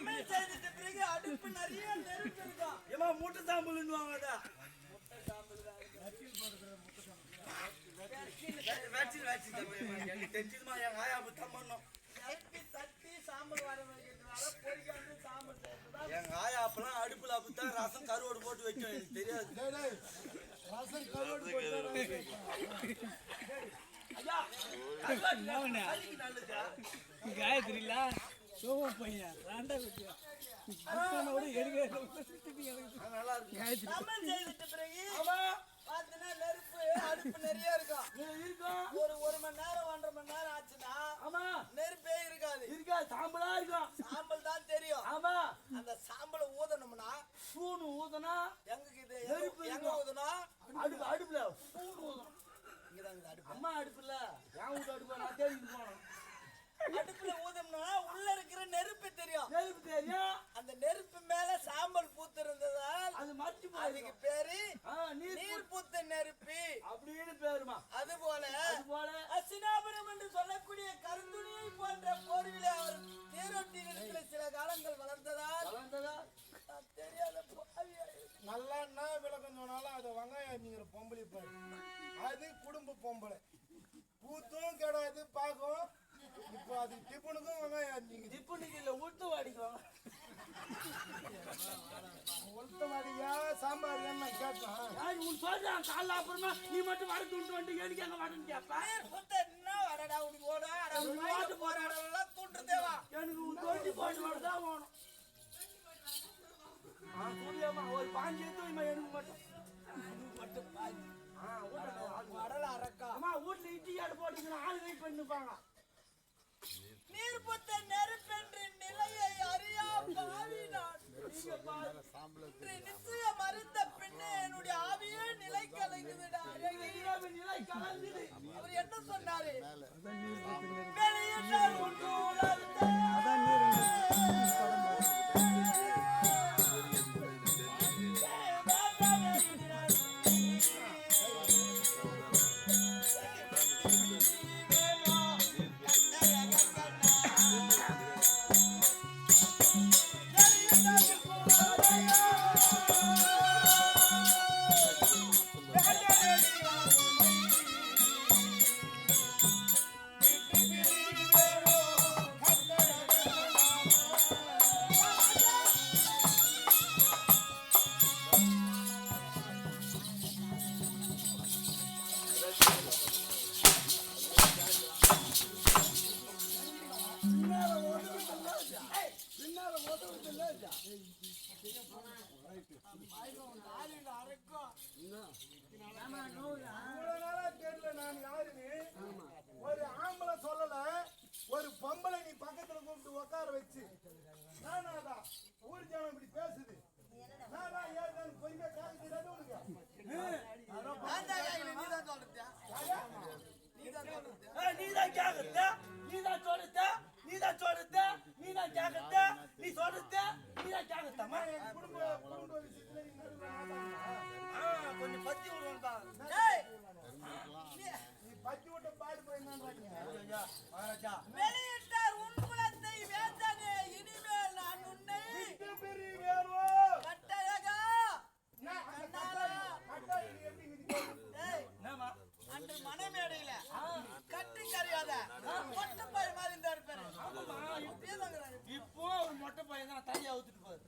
சமையல் செய்துட்ட பிறகு அடுப்பு நிறைய நெருப்பு இருக்கும். ஏமா முட்டை சாம்பல்னுவாங்க அத. வெச்சி எனக்கு தெரிஞ்சுமா எங்க ஆயா புத்தம் பண்ணோம். தட்டி சாம்பல் வர வைக்கிறதுனால பொரிக்காந்து சாம்பல் செய்யறதா. எங்க ஆயா அப்பலாம் அடுப்புல அப்பதான் ரசம் கருவாடு போட்டு வைக்கும் எனக்கு தெரியாது. ரசம் கருவாடு போட்டு ஐயா காயத்ரில சோம பையன் ராண்டா வெட்டியா அப்பனோட எருவே நல்லா இருக்கு. சமையல் செய்துட்ட பிறகு ஆமா பார்த்தனா நெருப்பு அடுப்பு நிறைய இருக்கும். ஒரு மணி நேரம் 1.5 மணி நேரம் ஆச்சுன்னா ஆமா நெருப்பே இருக்காது. இருக்கா சாம்பலா இருக்கும். சாம்பல் தான் தெரியும். ஆமா அந்த சாம்பலை ஊதணும்னா சூனு ஊதனா எங்க ஊதனா அடுப்புல சூனு ஊதணும். இங்கதான் அடுப்பு. அம்மா அடுப்புல என் வீட்டு அடுப்பு நான் தேடி போனோம். அடுப்புல ஊதணும்னா உள்ள இருக்கிற நெருப்பு தெரியும். நெருப்பு தெரியும். அந்த நெருப்பு மேல சாம்பல் பூத்து இருந்ததால் அது மத்தி அதுக்கு பேரு நீர் பூத்த நெருப்பு அப்படின்னு பேருமா. அதுபோல அசினாபுரம் என்று சொல்லக்கூடிய கருந்துணியை போன்ற போர்விலே அவர் தேரோட்டி நிலத்தில் சில காலங்கள் வளர்ந்ததால் தெரியாத நல்லா என்ன விளக்கம் சொன்னாலும் அதை வெங்காயம் நீங்கிற பொம்பளை பாரு. அது குடும்ப பொம்பளை பூத்தும் கிடையாது பாக்கும். இப்போ அது டிஃபனுக்கும் வெங்காயம் நீங்க டிஃபனுக்கு இல்ல உளுத்த வாடிக்குவாங்க. உளுத்த வாடியா சாம்பார் என்ன கேட்டான். உன் சொல்றான் காலைல அப்புறமா நீ மட்டும் வர துண்டு வந்து எனக்கு எங்க வரன்னு கேப்பா. என்ன வரடா உனக்கு ஓட போராடலாம் துண்டு தேவா. எனக்கு தோண்டி போட்டு வரதான் வேணும். சொல்லியாமா ஒரு 5 எடுத்து எனக்கு மட்டும் வரல அரக்கா. அம்மா வீட்டுல இட்லி ஆடு போட்டுக்கணும் ஆள் வெயிட் பண்ணிப்பாங்க. நீர் புத்த நெருப்பென்று நிலையை அறியா பாவினான். நிச்சயம் மறுத்த பின்னே என்னுடைய ஆவியே நிலை கலங்குதுடா. நிலை கலங்குது. அவர் என்ன சொன்னாரு? வெளியிட்டார் ஒன்று உணர்த்த. தெரியல நான் யாருன்னு. ஒரு ஆம்பளை சொல்லல, ஒரு பொம்பளை நீ பக்கத்துல கூப்பிட்டு உட்கார வச்சு நானாடா ஊர் ஜனம் இப்படி பேசுது. நானா ஏன் பொய்மை காய்ச்சி உனக்கு நீதான் கேக்குறத நீதான் சொல்லுத நீதான் சொல்லுத நீதான் கேக்குறத நீ சொல்லுத நீதான் கேக்குறதமா. குடும்ப விஷயத்துல கொஞ்சம் பத்தி விடுவாங்க. நீ பத்தி விட்ட பாடு போய் மகாராஜா வெளியிட்டார் உன் குலத்தை வேந்தனே இனிமேல் நான் உன்னை பெரிய வேறோ கட்டழகா அன்று மனமேடையில கட்டி கறியாத மொட்டை பையன் மாதிரி இந்த இருப்பாரு. இப்போ ஒரு மொட்டை பையன் தான் தனியா ஊத்துட்டு போகுது.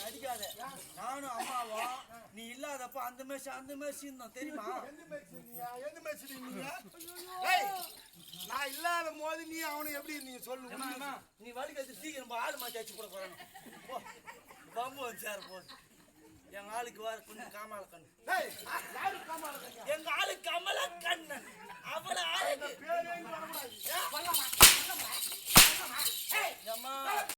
அடிக்காத நானும் அம்மாவும் நீ இல்லாதப்ப அந்த மேட்ச் இருந்தோம் தெரியுமா? நான் இல்லாத போது நீ அவனை எப்படி நீ சொல்லு. நீ வடிக்கிறது சீக்கிரம் ஆளு மாத்தி வச்சு கூட போறாங்க. பம்பு வச்சாரு போது எங்க ஆளுக்கு வர கொஞ்சம் காமால கண்ணு. எங்க ஆளு கமல கண்ணன் அவள ஆளுக்கு